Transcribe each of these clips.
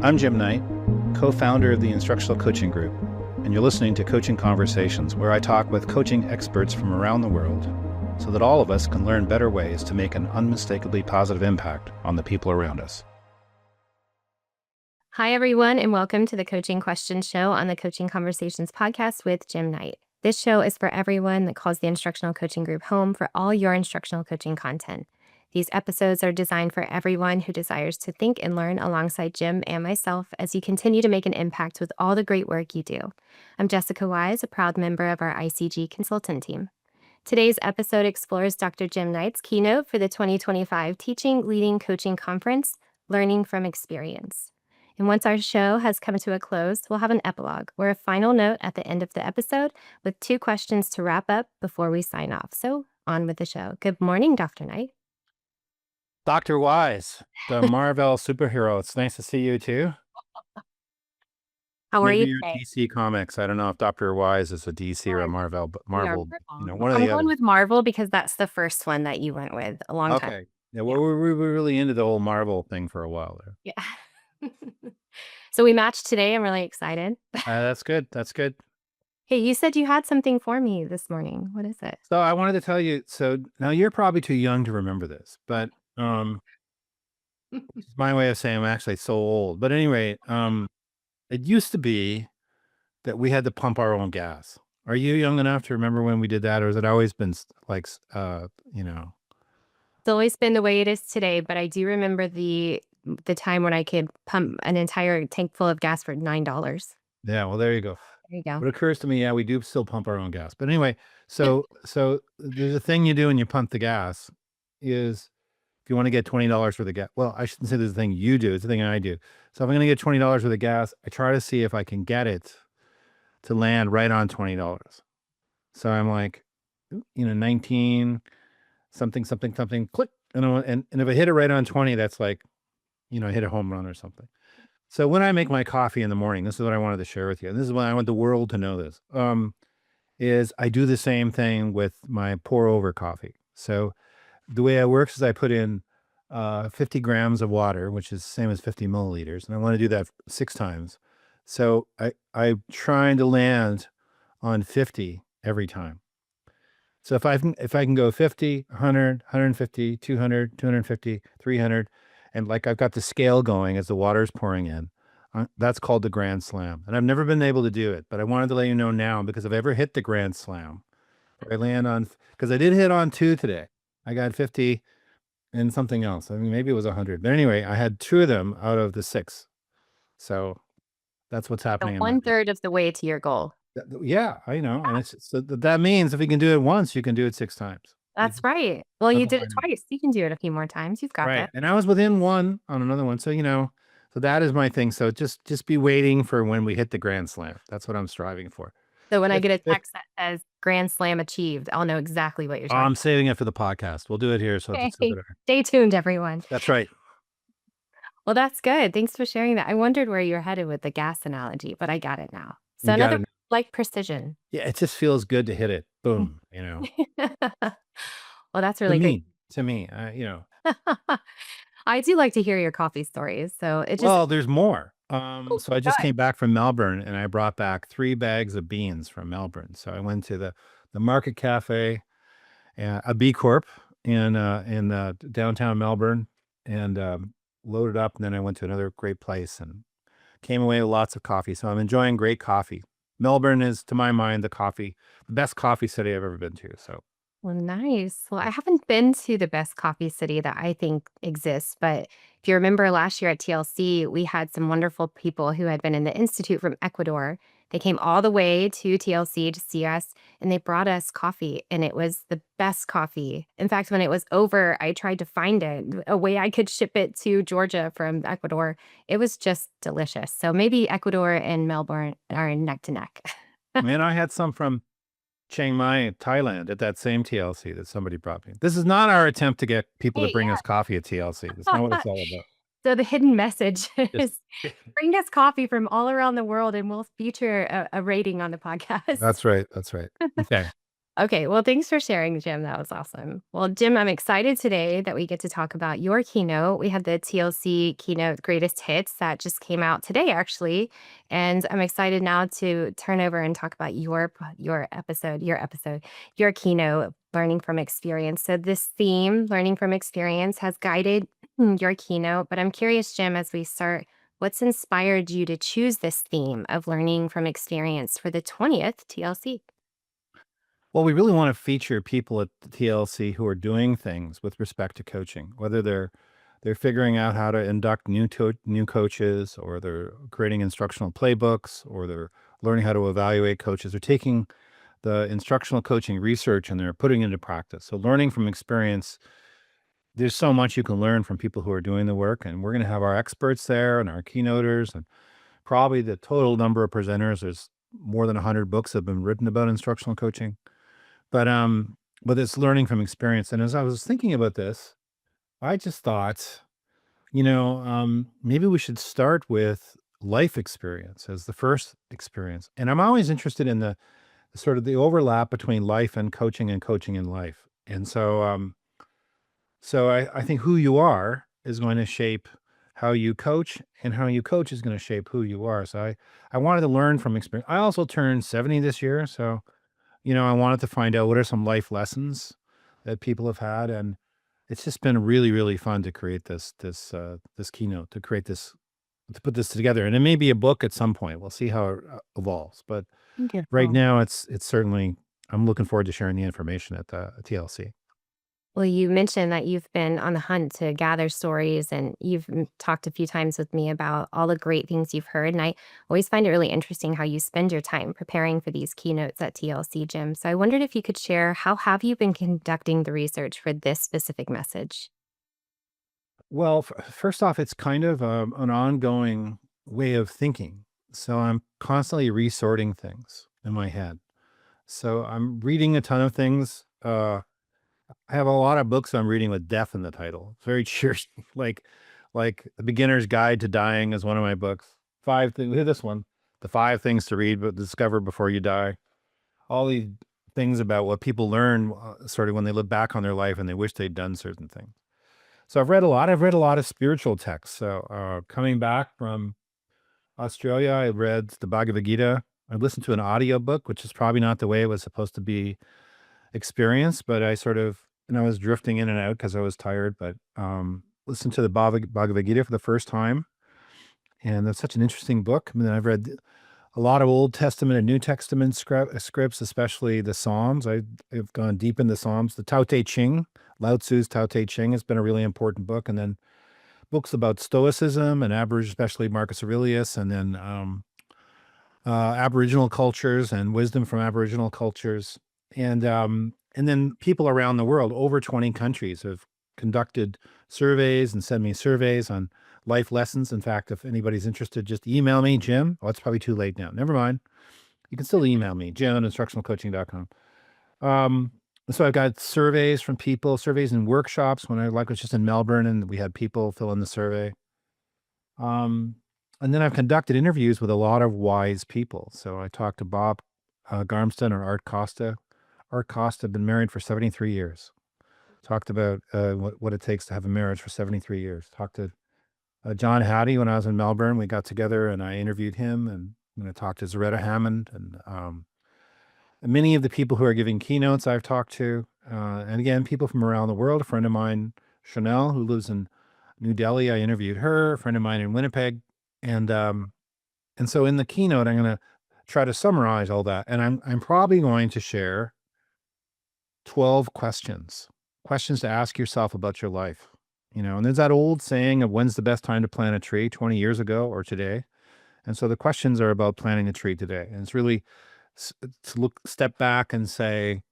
I'm Jim Knight, co-founder of the Instructional Coaching Group, and you're listening to Coaching Conversations, where I talk with coaching experts from around the world so that all of us can learn better ways to make an unmistakably positive impact on the people around us. Hi, everyone, and welcome to the Coaching Questions Show on the Coaching Conversations podcast with Jim Knight. This show is for everyone that calls the Instructional Coaching Group home for all your instructional coaching content. These episodes are designed for everyone who desires to think and learn alongside Jim and myself as you continue to make an impact with all the great work you do. I'm Jessica Wise, a proud member of our ICG consultant team. Today's episode explores Dr. Jim Knight's keynote for the 2025 Teaching, Leading, Coaching Conference, Learning from Experience. And once our show has come to a close, we'll have an epilogue or a final note at the end of the episode with 2 questions to wrap up before we sign off. So on with the show. Good morning, Dr. Knight. Dr. Wise, the Marvel superhero. It's nice to see you too. How are Maybe you you're today? DC Comics. I don't know if Dr. Wise is a DC or a Marvel, but Marvel, one of I'm the going other. with Marvel because that's the first one that you went with a long time. Okay. Yeah, well, we were really into the whole Marvel thing for a while there. Yeah. So we matched today. I'm really excited. That's good. That's good. Hey, you said you had something for me this morning. What is it? So I wanted to tell you, so now you're probably too young to remember this, but it's my way of saying I'm actually so old. But anyway, it used to be that we had to pump our own gas. Are you young enough to remember when we did that, or has it always been like, It's always been the way it is today, but I do remember the time when I could pump an entire tank full of gas for $9. Yeah, well, there you go. There you go. What occurs to me, yeah, we do still pump our own gas. But anyway, so there's a thing you do when you pump the gas is if you want to get $20 worth of gas. Well, I shouldn't say there's a thing you do, it's a thing I do. So if I'm going to get $20 worth of gas, I try to see if I can get it to land right on $20. So I'm like, 19 something, click. And if I hit it right on 20, that's like, I hit a home run or something. So when I make my coffee in the morning, this is what I wanted to share with you. And this is what I want the world to know this, is I do the same thing with my pour over coffee. So the way it works is I put in 50 grams of water, which is the same as 50 milliliters. And I want to do that 6 times. So I'm trying to land on 50 every time. So if I can go 50, 100, 150, 200, 250, 300, and like I've got the scale going as the water's pouring in, that's called the Grand Slam. And I've never been able to do it, but I wanted to let you know now because if I ever hit the Grand Slam, I land on, because I did hit on 2 today. I got 50 and something else. I mean, maybe it was 100. But anyway, I had 2 of them out of the 6. So that's what's So happening. 1/3 of the way to your goal. Yeah, I know. And so that means if you can do it once, you can do it 6 times. That's right. Well, you did it twice. You can do it a few more times. You've got that. And I was within 1 on another one. So, so that is my thing. So just be waiting for when we hit the Grand Slam. That's what I'm striving for. So when I get a text that says Grand Slam achieved, I'll know exactly what you're talking about. I'm saving it for the podcast. We'll do it here. So Okay. Stay tuned, everyone. That's right. Well, that's good. Thanks for sharing that. I wondered where you're headed with the gas analogy, but I got it now. So another like precision. Yeah, it just feels good to hit it. Boom, Well, that's really great. To me, I do like to hear your coffee stories. So it just well, there's more. So I just came back from Melbourne and I brought back 3 bags of beans from Melbourne. So I went to the Market Cafe, a B Corp in downtown Melbourne, and loaded up. And then I went to another great place and came away with lots of coffee. So I'm enjoying great coffee. Melbourne is, to my mind, the best coffee city I've ever been to. So. Well, nice. Well, I haven't been to the best coffee city that I think exists, but if you remember last year at TLC, we had some wonderful people who had been in the Institute from Ecuador. They came all the way to TLC to see us, and they brought us coffee, and it was the best coffee. In fact, when it was over, I tried to find it, a way I could ship it to Georgia from Ecuador. It was just delicious. So maybe Ecuador and Melbourne are neck to neck. Man, I had some from Chiang Mai, Thailand, at that same TLC that somebody brought me. This is not our attempt to get people to bring us coffee at TLC. That's not what it's all about. So the hidden message is bring us coffee from all around the world and we'll feature a rating on the podcast. That's right. That's right. Okay. Okay, well, thanks for sharing, Jim. That was awesome. Well, Jim, I'm excited today that we get to talk about your keynote. We have the TLC keynote greatest hits that just came out today, actually, and I'm excited now to turn over and talk about your keynote, learning from experience. So this theme, learning from experience, has guided your keynote. But I'm curious, Jim, as we start, what's inspired you to choose this theme of learning from experience for the 20th TLC? Well, we really want to feature people at the TLC who are doing things with respect to coaching, whether they're figuring out how to induct new coaches, or they're creating instructional playbooks, or they're learning how to evaluate coaches, or taking the instructional coaching research and they're putting it into practice. So learning from experience, there's so much you can learn from people who are doing the work, and we're going to have our experts there and our keynoters, and probably the total number of presenters. There's more than 100 books have been written about instructional coaching. But it's learning from experience. And as I was thinking about this, I just thought, maybe we should start with life experience as the first experience. And I'm always interested in the sort of the overlap between life and coaching in life. And so I think who you are is going to shape how you coach, and how you coach is going to shape who you are. So I wanted to learn from experience. I also turned 70 this year. So I wanted to find out what are some life lessons that people have had, and it's just been really, really fun to create this keynote, to put this together, and it may be a book at some point. We'll see how it evolves, but right Wonderful. now it's certainly. I'm looking forward to sharing the information at the TLC. Well, you mentioned that you've been on the hunt to gather stories, and you've talked a few times with me about all the great things you've heard. And I always find it really interesting how you spend your time preparing for these keynotes at TLC, Jim. So I wondered if you could share, how have you been conducting the research for this specific message? Well, first off, it's kind of an ongoing way of thinking. So I'm constantly resorting things in my head. So I'm reading a ton of things. I have a lot of books I'm reading with death in the title. It's very cheersy. Like The Beginner's Guide to Dying is one of my books. Five things. This one, The Five Things to Read but Discover Before You Die. All these things about what people learn sort of when they look back on their life and they wish they'd done certain things. So I've read a lot. I've read a lot of spiritual texts. So coming back from Australia, I read the Bhagavad Gita. I listened to an audio book, which is probably not the way it was supposed to be experience, but I sort of, I was drifting in and out because I was tired, but listened to the Bhagavad Gita for the first time. And that's such an interesting book. I mean, I've read a lot of Old Testament and New Testament scripts, especially the Psalms. I've gone deep in the Psalms. The Tao Te Ching, Lao Tzu's Tao Te Ching has been a really important book. And then books about Stoicism and Aboriginal, especially Marcus Aurelius, and then Aboriginal cultures and wisdom from Aboriginal cultures. And then people around the world, over 20 countries, have conducted surveys and sent me surveys on life lessons. In fact, if anybody's interested, just email me, Jim. Oh, it's probably too late now. Never mind. You can still email me, jim@instructionalcoaching.com. Um, so I've got surveys from people, surveys and workshops when I was just in Melbourne and we had people fill in the survey. And then I've conducted interviews with a lot of wise people. So I talked to Bob Garmston or Art Costa. Art Costa had been married for 73 years. Talked about what it takes to have a marriage for 73 years. Talked to John Hattie when I was in Melbourne. We got together and I interviewed him, and I talked to Zaretta Hammond and many of the people who are giving keynotes I've talked to. And again, people from around the world. A friend of mine, Chanel, who lives in New Delhi, I interviewed her. A friend of mine in Winnipeg. And so in the keynote, I'm going to try to summarize all that. And I'm probably going to share 12 questions to ask yourself about your life. And there's that old saying of when's the best time to plant a tree, 20 years ago or today. And so the questions are about planting a tree today. And it's really to step back and say,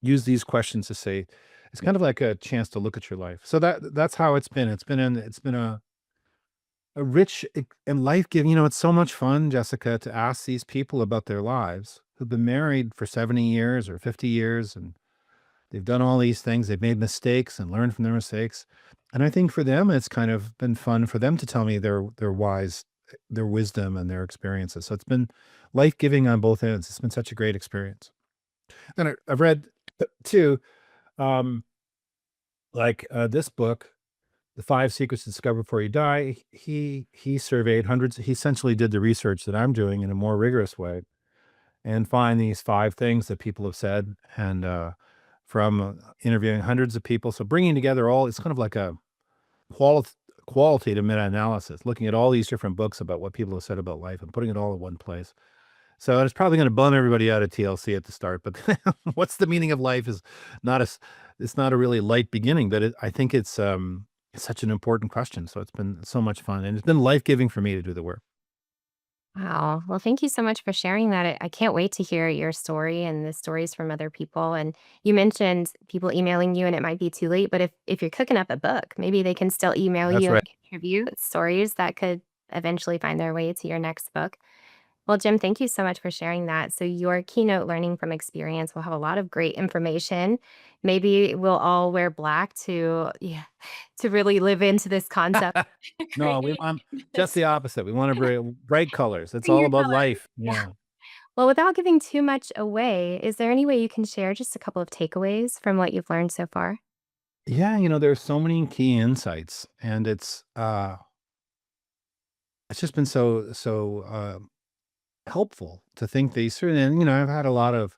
use these questions to say, it's kind of like a chance to look at your life. So that's how it's been. It's been a rich and life-giving. It's so much fun, Jessica, to ask these people about their lives who've been married for 70 years or 50 years, and they've done all these things. They've made mistakes and learned from their mistakes. And I think for them, it's kind of been fun for them to tell me their wisdom and their experiences. So it's been life-giving on both ends. It's been such a great experience. And I've read too, um, this book, The Five Secrets to Discover Before You Die. He surveyed hundreds. He essentially did the research that I'm doing in a more rigorous way and find these five things that people have said, and from interviewing hundreds of people. So bringing together all, it's kind of like a quali- qualitative meta-analysis, looking at all these different books about what people have said about life and putting it all in one place. So it's probably going to bum everybody out of TLC at the start, but what's the meaning of life is not a, it's not a really light beginning, but I think it's such an important question. So it's been so much fun, and it's been life-giving for me to do the work. Wow. Well, thank you so much for sharing that. I can't wait to hear your story and the stories from other people. And you mentioned people emailing you, and it might be too late, but if you're cooking up a book, maybe they can still email That's you and right. contribute stories that could eventually find their way to your next book. Well, Jim, thank you so much for sharing that. So, your keynote learning from experience will have a lot of great information. Maybe we'll all wear black to, yeah, to really live into this concept. No, we Create want just this, the opposite. We want to bring bright colors. It's bring all your about colors. life. Yeah. Yeah. Well, without giving too much away, is there any way you can share just a couple of takeaways from what you've learned so far? Yeah, there's so many key insights, and it's just been so helpful to think these through. And I've had a lot of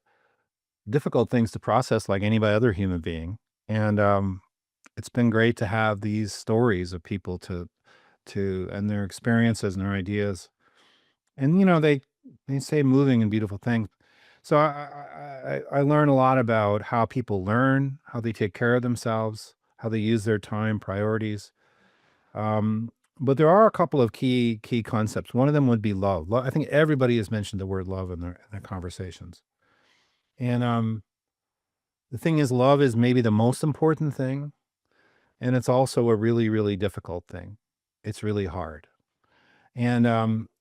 difficult things to process like any other human being. And it's been great to have these stories of people to and their experiences and their ideas. And they say moving and beautiful things. So I learn a lot about how people learn, how they take care of themselves, how they use their time, priorities. Um, but there are a couple of key concepts. One of them would be love. I think everybody has mentioned the word love in their conversations. And the thing is, love is maybe the most important thing, and it's also a really, really difficult thing. It's really hard, and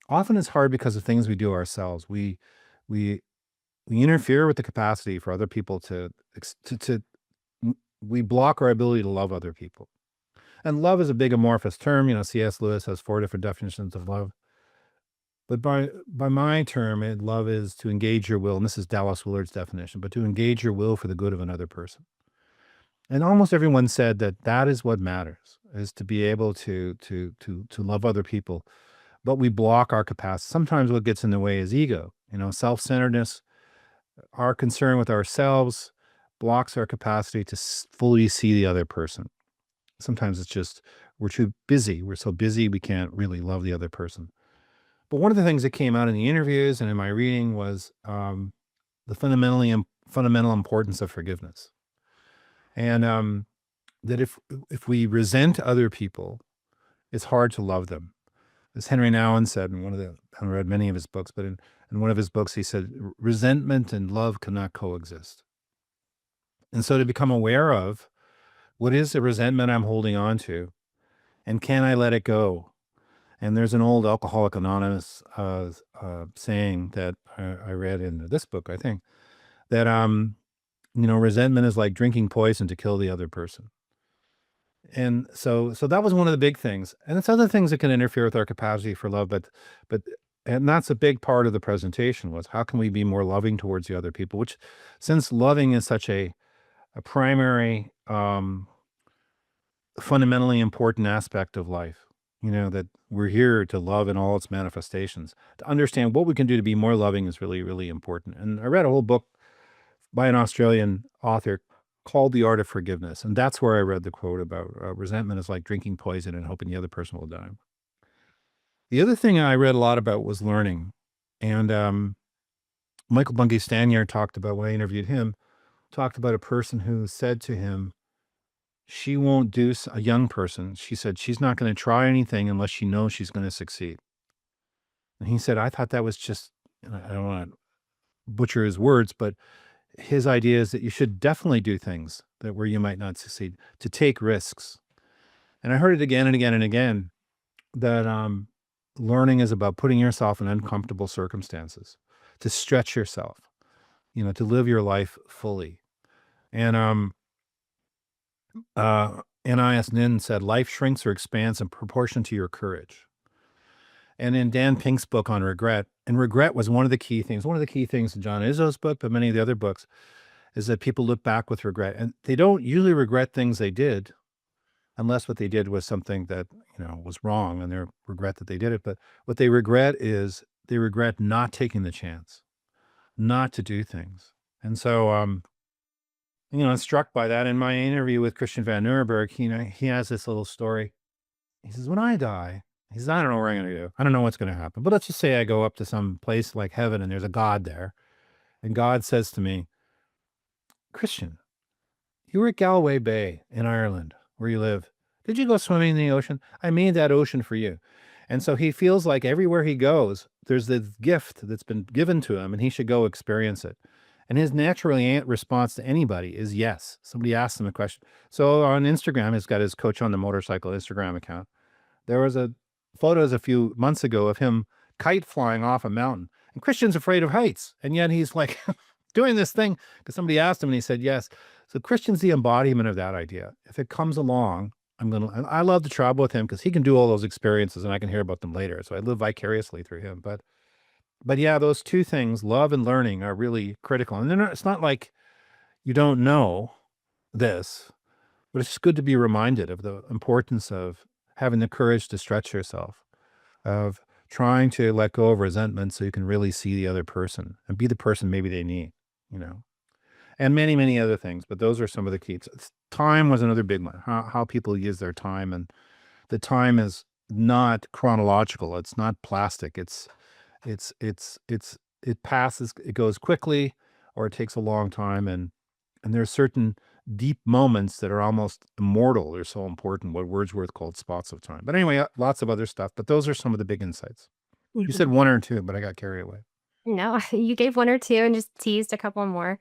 often it's hard because of things we do ourselves. We we interfere with the capacity for other people to we block our ability to love other people. And love is a big amorphous term. C.S. Lewis has four different definitions of love. But by my term, love is to engage your will, and this is Dallas Willard's definition, but to engage your will for the good of another person. And almost everyone said that that is what matters, is to be able to love other people. But we block our capacity. Sometimes what gets in the way is ego, self-centeredness. Our concern with ourselves blocks our capacity to fully see the other person. Sometimes it's just we're too busy. We're so busy we can't really love the other person. But one of the things that came out in the interviews and in my reading was the fundamental importance of forgiveness, and that if we resent other people, it's hard to love them. As Henry Nouwen said in I haven't read many of his books, but in one of his books, he said, resentment and love cannot coexist. And so to become aware of what is the resentment I'm holding on to, and can I let it go? And there's an old Alcoholic Anonymous saying that I read in this book, I think, that resentment is like drinking poison to kill the other person. And so that was one of the big things. And it's other things that can interfere with our capacity for love, but and that's a big part of the presentation was how can we be more loving towards the other people, which since loving is such a primary fundamentally important aspect of life, that we're here to love in all its manifestations. To understand what we can do to be more loving is really, really important. And I read a whole book by an Australian author called The Art of Forgiveness. And that's where I read the quote about resentment is like drinking poison and hoping the other person will die. The other thing I read a lot about was learning. And Michael Bungay Stanier talked about, when I interviewed him, talked about a person who said to him, she won't do, a young person, she said, she's not going to try anything unless she knows she's going to succeed. And he said, I thought that was just, and I don't want to butcher his words, but his idea is that you should definitely do things that where you might not succeed, to take risks. And I heard it again and again and again that learning is about putting yourself in uncomfortable circumstances, to stretch yourself, to live your life fully. And N.I.S. Nin said, life shrinks or expands in proportion to your courage. And in Dan Pink's book on regret, And regret was one of the key things. One of the key things in John Izzo's book, but many of the other books, is that people look back with regret. And they don't usually regret things they did, unless what they did was something that, was wrong and they regret that they did it. But what they regret is they regret not taking the chance, not to do things. And so, I'm struck by that. In my interview with Christian Van Nuremberg, he has this little story. He says, when I die, he says, I don't know what I'm going to do. I don't know what's going to happen. But let's just say I go up to some place like heaven and there's a God there. And God says to me, Christian, you were at Galway Bay in Ireland, where you live. Did you go swimming in the ocean? I made that ocean for you. And so he feels like everywhere he goes, there's this gift that's been given to him and he should go experience it. And his natural response to anybody is yes. Somebody asks him a question. So on Instagram, he's got his Coach on the Motorcycle Instagram account. There was photos a few months ago of him kite flying off a mountain. And Christian's afraid of heights. And yet he's like doing this thing because somebody asked him and he said yes. So Christian's the embodiment of that idea. If it comes along, I love to travel with him because he can do all those experiences and I can hear about them later. So I live vicariously through him. But yeah, those two things, love and learning, are really critical. And it's not like you don't know this, but it's just good to be reminded of the importance of having the courage to stretch yourself, of trying to let go of resentment so you can really see the other person and be the person maybe they need, and many, many other things. But those are some of the keys. Time was another big one, how people use their time. And the time is not chronological. It's not plastic. It passes, it goes quickly, or it takes a long time. And there's certain deep moments that are almost immortal. They're so important, what Wordsworth called spots of time. But anyway, lots of other stuff, but those are some of the big insights. You said one or two, but I got carried away. No, you gave one or two and just teased a couple more.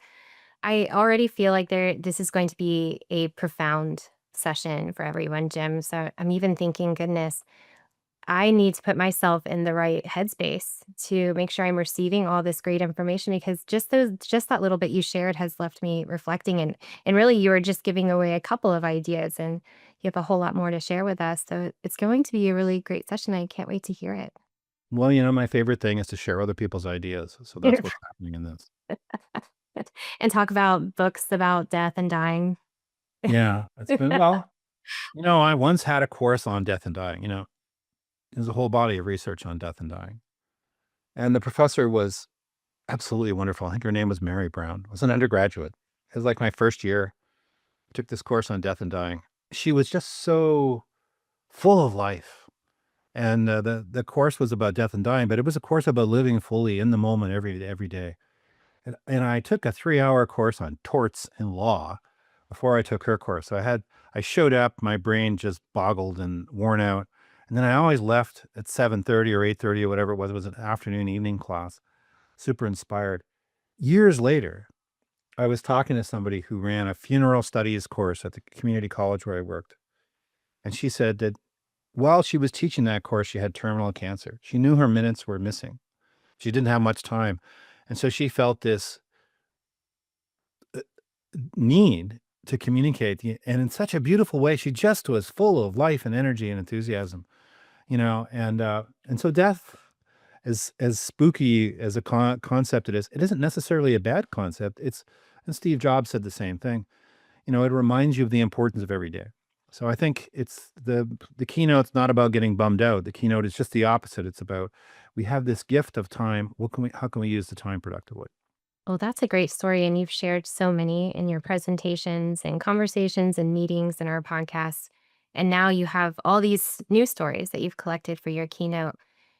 I already feel like this is going to be a profound session for everyone, Jim. So I'm even thinking, goodness, I need to put myself in the right headspace to make sure I'm receiving all this great information because just that little bit you shared has left me reflecting and really you were just giving away a couple of ideas and you have a whole lot more to share with us. So it's going to be a really great session. I can't wait to hear it. Well, my favorite thing is to share other people's ideas. So that's what's happening in this. And talk about books about death and dying. Yeah, it's been, well, I once had a course on death and dying, there's a whole body of research on death and dying. And the professor was absolutely wonderful. I think her name was Mary Brown. I was an undergraduate. It was like my first year. I took this course on death and dying. She was just so full of life. And the course was about death and dying, but it was a course about living fully in the moment every day. And I took a 3-hour course on torts and law before I took her course. So I showed up, my brain just boggled and worn out. And then I always left at 7:30 or 8:30 or whatever it was an afternoon, evening class, super inspired. Years later, I was talking to somebody who ran a funeral studies course at the community college where I worked. And she said that while she was teaching that course, she had terminal cancer. She knew her minutes were missing. She didn't have much time. And so she felt this need to communicate, and in such a beautiful way. She just was full of life and energy and enthusiasm, and so death, as spooky as a concept it isn't necessarily a bad concept. And Steve Jobs said the same thing. It reminds you of the importance of every day. So I think it's the keynote's not about getting bummed out. The keynote is just the opposite. It's about, we have this gift of time. How can we use the time productively? Well, that's a great story. And you've shared so many in your presentations and conversations and meetings in our podcasts. And now you have all these new stories that you've collected for your keynote.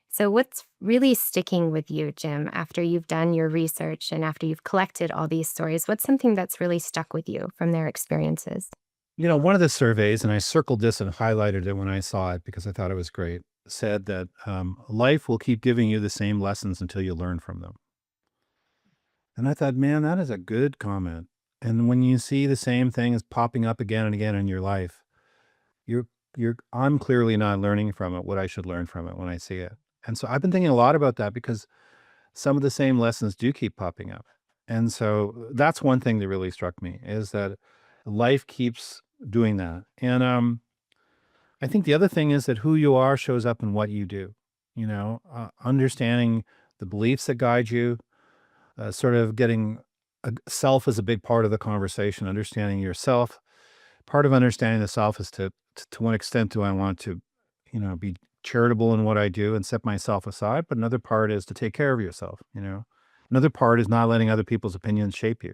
So, what's really sticking with you, Jim, after you've done your research and after you've collected all these stories? What's something that's really stuck with you from their experiences? One of the surveys, and I circled this and highlighted it when I saw it because I thought it was great, said that life will keep giving you the same lessons until you learn from them. And I thought, man, that is a good comment. And when you see the same thing as popping up again and again in your life, I'm clearly not learning from it what I should learn from it when I see it. And so I've been thinking a lot about that because some of the same lessons do keep popping up. And so that's one thing that really struck me, is that life keeps doing that. And I think the other thing is that who you are shows up in what you do. Understanding the beliefs that guide you, sort of getting self is a big part of the conversation, understanding yourself. Part of understanding the self is to what extent do I want to, be charitable in what I do and set myself aside. But another part is to take care of yourself. Another part is not letting other people's opinions shape you.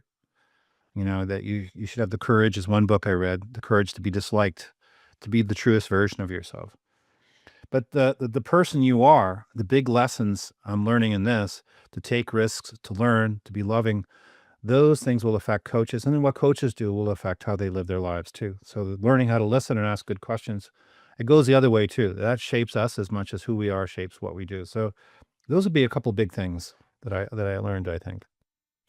That you should have the courage, is one book I read, the courage to be disliked, to be the truest version of yourself. But the person you are, the big lessons I'm learning in this, to take risks, to learn, to be loving, those things will affect coaches. And then what coaches do will affect how they live their lives too. So learning how to listen and ask good questions, it goes the other way too. That shapes us as much as who we are shapes what we do. So those would be a couple big things that I learned, I think.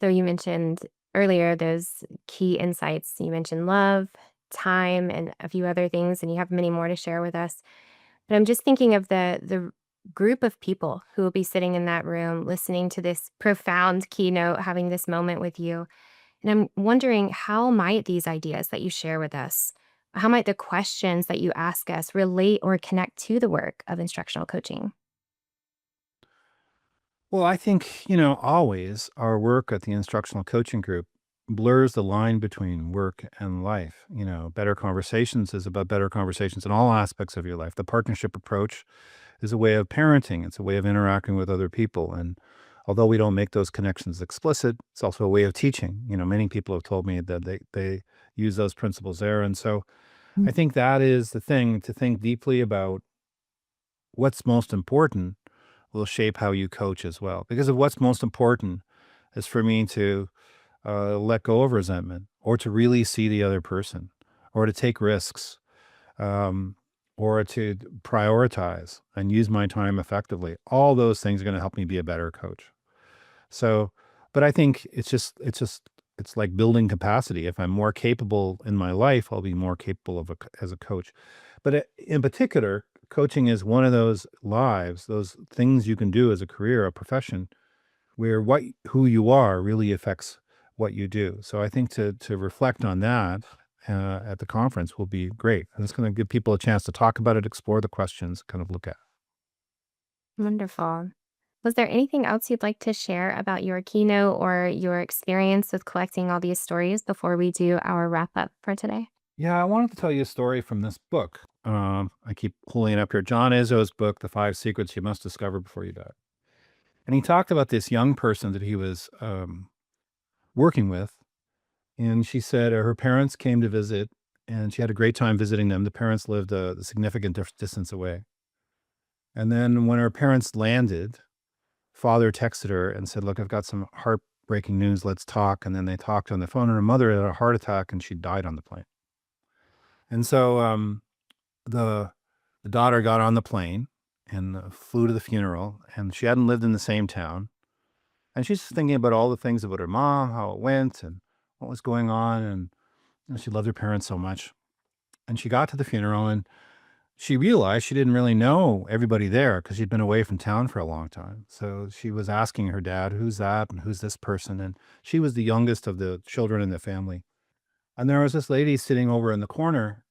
So you mentioned earlier those key insights. You mentioned love, time, and a few other things, and you have many more to share with us. But I'm just thinking of the group of people who will be sitting in that room listening to this profound keynote, having this moment with you. And I'm wondering, how might these ideas that you share with us, how might the questions that you ask us relate or connect to the work of instructional coaching? Well, I think, always our work at the instructional coaching group blurs the line between work and life. Better conversations is about better conversations in all aspects of your life. The partnership approach is a way of parenting, it's a way of interacting with other people. And although we don't make those connections explicit, it's also a way of teaching. Many people have told me that they use those principles there. And so I think that is the thing, to think deeply about what's most important will shape how you coach as well. Because of what's most important is for me to let go of resentment, or to really see the other person, or to take risks, um, or to prioritize and use my time effectively. All those things are going to help me be a better coach. So, but I think it's like building capacity. If I'm more capable in my life, I'll be more capable as a coach. But in particular, coaching is one of those lives, those things you can do as a career, a profession, where who you are really affects what you do. So I think to reflect on that at the conference will be great, and it's going to give people a chance to talk about it, explore the questions, kind of look at. Wonderful. Was there anything else you'd like to share about your keynote or your experience with collecting all these stories before we do our wrap up for today? Yeah, I wanted to tell you a story from this book. I keep pulling it up here. John Izzo's book, The Five Secrets You Must Discover Before You Die. And he talked about this young person that he was working with. And she said her parents came to visit, and she had a great time visiting them. The parents lived a significant distance away. And then when her parents landed, father texted her and said, "Look, I've got some heartbreaking news. Let's talk." And then they talked on the phone, and her mother had a heart attack and she died on the plane. And so the the daughter got on the plane and flew to the funeral, and she hadn't lived in the same town. And she's thinking about all the things about her mom, how it went, and what was going on. And she loved her parents so much. And she got to the funeral, and she realized she didn't really know everybody there because she'd been away from town for a long time. So she was asking her dad, "Who's that? And who's this person?" And she was the youngest of the children in the family. And there was this lady sitting over in the corner.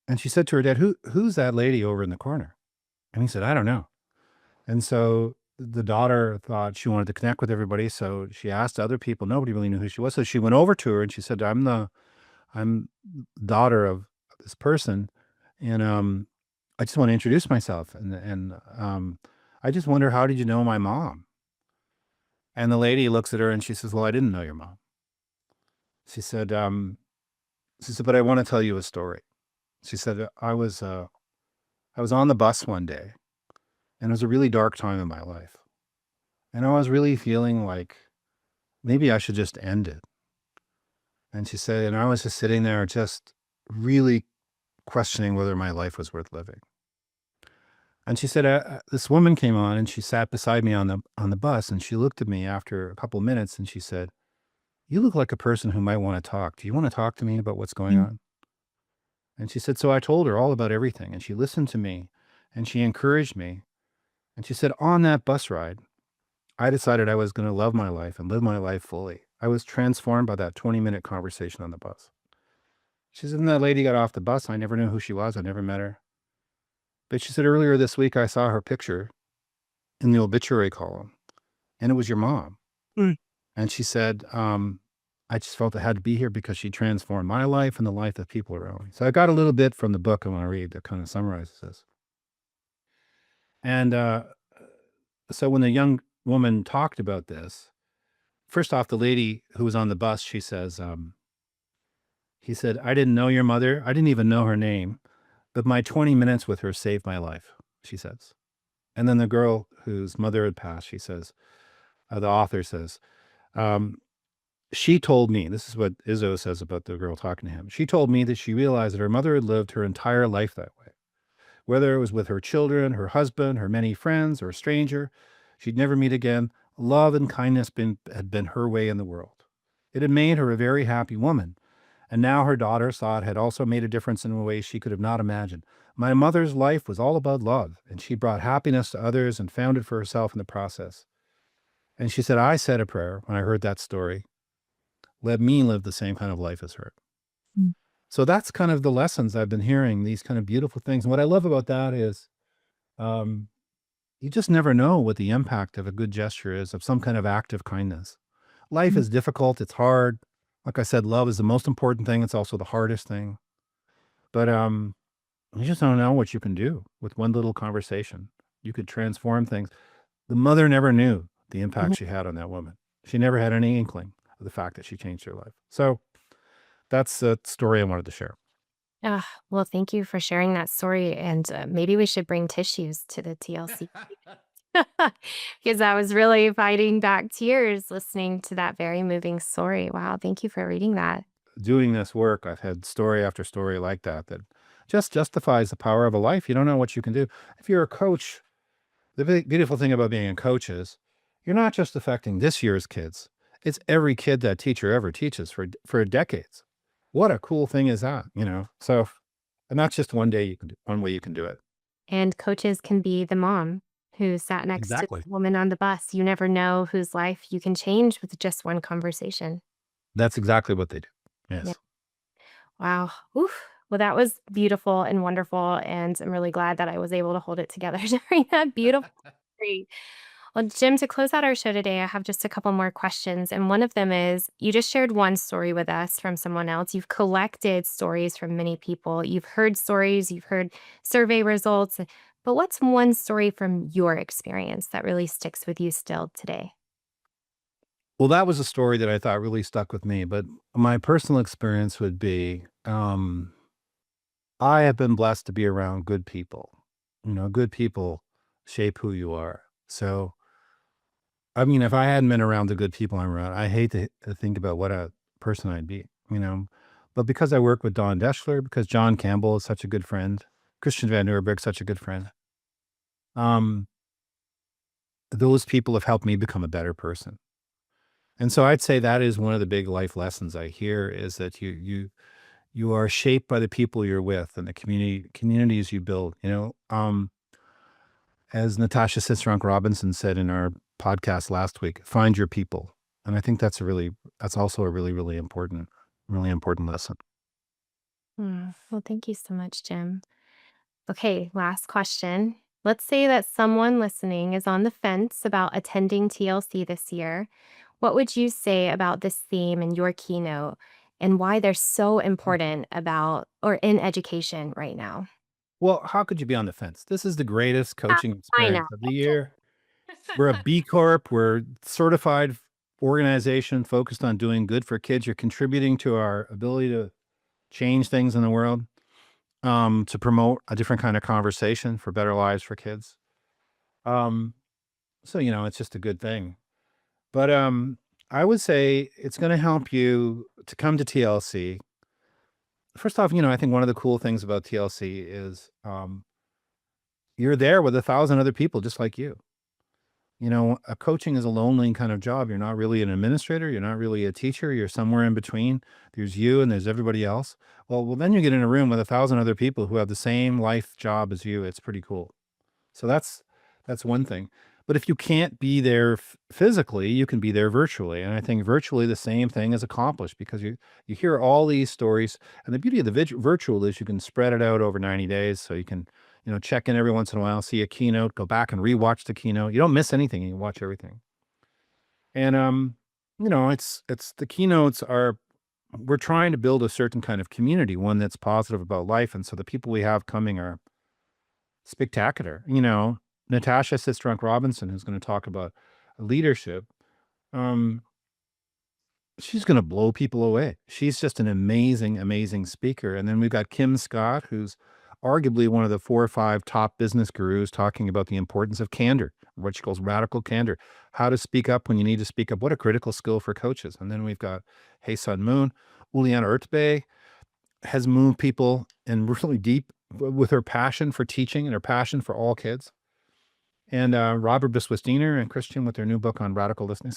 And she said to her dad, "Who's that lady over in the corner?" And he said, "I don't know." And so the daughter thought she wanted to connect with everybody. So she asked other people. Nobody really knew who she was. So she went over to her and she said, I'm daughter of this person. And I just want to introduce myself. And I just wonder, how did you know my mom? And the lady looks at her and she says, "Well, I didn't know your mom." She said, "But I want to tell you a story." She said, I was on the bus one day, and it was a really dark time in my life. And I was really feeling like maybe I should just end it. And she said, and I was just sitting there just really questioning whether my life was worth living. And she said, this woman came on and she sat beside me on the bus, and she looked at me after a couple of minutes and she said, "You look like a person who might want to talk. Do you want to talk to me about what's going on?" And she said, so I told her all about everything, and she listened to me and she encouraged me. And she said, on that bus ride, I decided I was going to love my life and live my life fully. I was transformed by that 20-minute conversation on the bus. She said, and that lady got off the bus. I never knew who she was. I never met her. But she said, earlier this week, I saw her picture in the obituary column. and it was your mom. Mm. And she said, I just felt I had to be here because she transformed my life and the life of people around me. So I got a little bit from the book I want to read that kind of summarizes this. And so when the young woman talked about this, first off, the lady who was on the bus, she says, he said, I didn't know your mother. I didn't even know her name, but my 20 minutes with her saved my life, she says. And then the girl whose mother had passed, she says, the author says, um, she told me, this is what Izzo says about the girl talking to him. She told me that she realized that her mother had lived her entire life that way. Whether it was with her children, her husband, her many friends, or a stranger she'd never meet again, love and kindness had been her way in the world. It had made her a very happy woman. And now her daughter saw it had also made a difference in a way she could have not imagined. My mother's life was all about love, and she brought happiness to others and found it for herself in the process. And she said, I said a prayer when I heard that story. Let me live the same kind of life as her. Mm. So that's kind of the lessons I've been hearing, these kind of beautiful things. And what I love about that is um, you just never know what the impact of a good gesture is, of some kind of act of kindness. Life Mm. is difficult. It's hard. Like I said, love is the most important thing. It's also the hardest thing. But you just don't know what you can do with one little conversation. You could transform things. The mother never knew the Mhm. impact she had on that woman. She never had any inkling of the fact that she changed her life. So that's the story I wanted to share. Ah, well, thank you for sharing that story. And maybe we should bring tissues to the TLC because I was really fighting back tears listening to that very moving story. Wow. Thank you for reading that. Doing this work, I've had story after story like that that just justifies the power of a life. You don't know what you can do. If you're a coach, the beautiful thing about being a coach is you're not just affecting this year's kids. It's every kid that teacher ever teaches for decades. What a cool thing is that, you know? So, and that's just one day you can do, one way you can do it. And coaches can be the mom who sat next to Exactly. the woman on the bus. You never know whose life you can change with just one conversation. That's exactly what they do. Yeah. Yes. Wow. Oof. Well, that was beautiful and wonderful. And I'm really glad that I was able to hold it together during that beautiful story. Well, Jim, to close out our show today, I have just a couple more questions. And one of them is you just shared one story with us from someone else. You've collected stories from many people. You've heard stories, you've heard survey results. But what's one story from your experience that really sticks with you still today? Well, that was a story that I thought really stuck with me, but my personal experience would be, I have been blessed to be around good people. You know, good people shape who you are. So, I mean, if I hadn't been around the good people I'm around, I hate to think about what a person I'd be, you know. But because I work with Don Deschler, because John Campbell is such a good friend, Christian Van Nuremberg such a good friend, um, those people have helped me become a better person. And so I'd say that is one of the big life lessons I hear is that you are shaped by the people you're with and the communities you build. You know, as Natasha Sistrunk Robinson said in our podcast last week, find your people. And I think that's also a really really important lesson. Well, thank you so much, Jim. Okay, last question. Let's say that someone listening is on the fence about attending TLC this year. What would you say about this theme in your keynote and why they're so important about or in education right now? Well, how could you be on the fence? This is the greatest Ah, coaching I know. experience of the year. We're a B Corp. We're certified organization focused on doing good for kids. You're contributing to our ability to change things in the world, to promote a different kind of conversation for better lives for kids. Um, so, you know, it's just a good thing. But I would say it's going to help you to come to TLC. First off, you know, I think one of the cool things about TLC is you're there with 1,000 other people just like you. You know, coaching is a lonely kind of job. You're not really an administrator. You're not really a teacher. You're somewhere in between. There's you and there's everybody else. Well, then you get in a room with 1,000 other people who have the same life job as you. It's pretty cool. So that's one thing. But if you can't be there physically, you can be there virtually. And I think virtually the same thing is accomplished because you hear all these stories. And the beauty of the virtual is you can spread it out over 90 days. So you can, you know, check in every once in a while, see a keynote, go back and rewatch the keynote. You don't miss anything. You watch everything. And it's the keynotes are we're trying to build a certain kind of community, one that's positive about life. And so the people we have coming are spectacular. Natasha Sistrunk Robinson, who's going to talk about leadership. Um, she's going to blow people away. She's just an amazing, amazing speaker. And then we've got Kim Scott, who's arguably one of the 4 or 5 top business gurus talking about the importance of candor, what she calls radical candor, how to speak up when you need to speak up. What a critical skill for coaches. And then we've got Hey Sun Moon, Uliana Ertbe has moved people and really deep with her passion for teaching and her passion for all kids. And Robert Biswas-Diener and Christian with their new book on radical listening.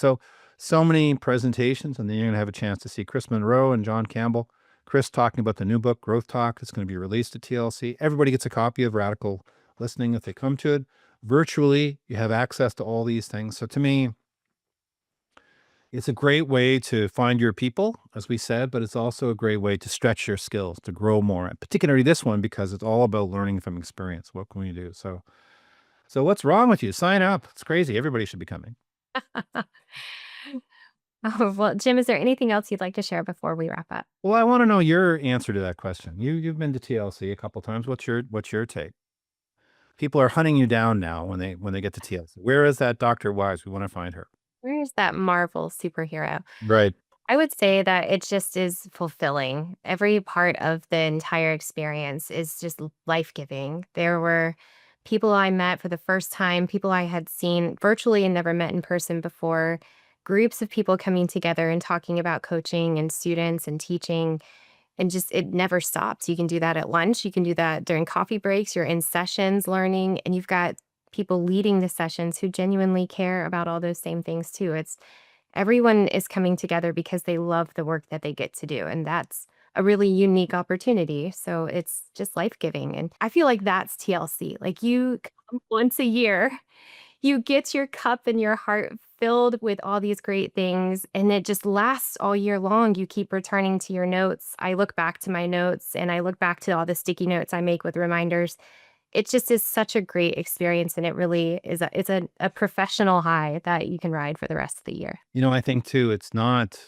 So many presentations, and then you're going to have a chance to see Chris Monroe and John Campbell. Chris talking about the new book, Growth Talk. It's going to be released at TLC. Everybody gets a copy of Radical Listening if they come to it. Virtually, you have access to all these things. So to me, it's a great way to find your people, as we said, but it's also a great way to stretch your skills, to grow more, and particularly this one, because it's all about learning from experience. What can we do? So what's wrong with you? Sign up. It's crazy. Everybody should be coming. Oh, well, Jim, is there anything else you'd like to share before we wrap up? Well, I want to know your answer to that question. You've been to TLC a couple times. What's your take? People are hunting you down now when they get to TLC. Where is that Dr. Wise? We want to find her. Where's that Marvel superhero? Right. I would say that it just is fulfilling. Every part of the entire experience is just life-giving. There were people I met for the first time, people I had seen virtually and never met in person before, groups of people coming together and talking about coaching and students and teaching, and just it never stops. You can do that at lunch, you can do that during coffee breaks, you're in sessions learning, and you've got people leading the sessions who genuinely care about all those same things too. It's everyone is coming together because they love the work that they get to do, and that's a really unique opportunity, so it's just life-giving, and I feel like that's TLC, like, you come once a year, you get your cup and your heart filled with all these great things, and it just lasts all year long. You keep returning to your notes. I look back to my notes, and I look back to all the sticky notes I make with reminders. It just is such a great experience, and it really is a professional high that you can ride for the rest of the year. I think too, it's not,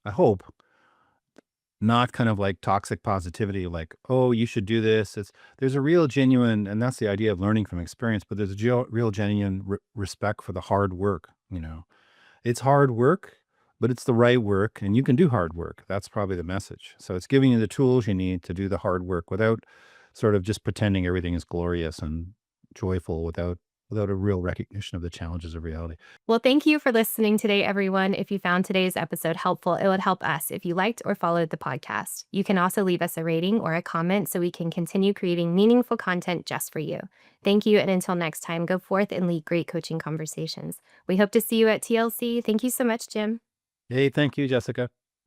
I hope, not kind of like toxic positivity, like, oh, you should do this. There's a real genuine, and that's the idea of learning from experience, but there's a real genuine respect for the hard work. It's hard work, but it's the right work, and you can do hard work. That's probably the message. So it's giving you the tools you need to do the hard work without sort of just pretending everything is glorious and joyful without a real recognition of the challenges of reality. Well, thank you for listening today, everyone. If you found today's episode helpful, it would help us if you liked or followed the podcast. You can also leave us a rating or a comment so we can continue creating meaningful content just for you. Thank you. And until next time, go forth and lead great coaching conversations. We hope to see you at TLC. Thank you so much, Jim. Hey, thank you, Jessica.